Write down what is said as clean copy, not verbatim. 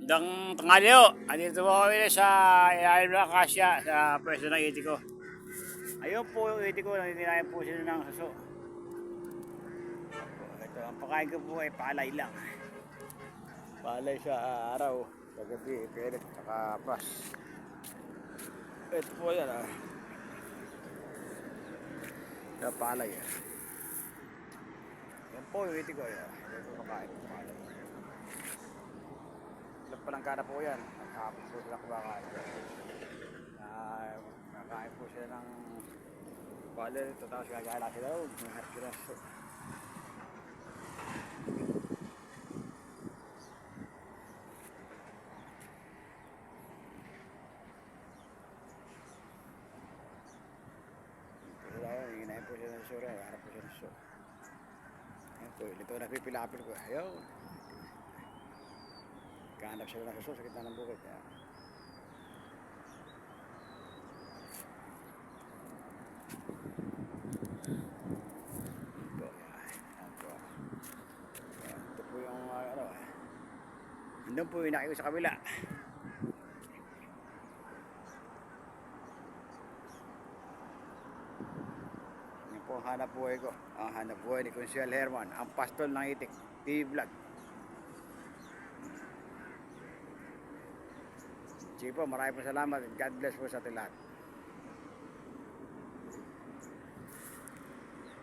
Dang tanghali ho. Andito po kami sa ilalim ng akasya sa pwesto ng iti ko. Ayun po yung iti ko, nangitinayan po sila ng suso. Ito, ang pakain ko po ay palay lang. Palay sa araw, sa gabi, pelet, saka pras. Ito po yan ah. Sa palay ah. Yan po yung iti ko. Ito pakain po palay. Ilan pa lang kada po yan. Naghapon po sila kumakain. Nakain po sila ng palay ito. Tapos gagala sila. Nangarap sila. Hinahin po siya ng sura, harap po siya ng sura. Ayan po, ito nagpipilapil ko. Ayaw. Kahanap siya ng suso sa gitna ng bukid. Ayan. Ito, ayan po. Ayan, ito po yung ano. Nandun po yung inaki ko sa kabila. Yan po ang hanap buhay ko. Ang hanap buhay ni Consuel Herman, ang pastol ng Itik TV Vlog. Sige po, maraming po salamat. God bless po sa ating lahat.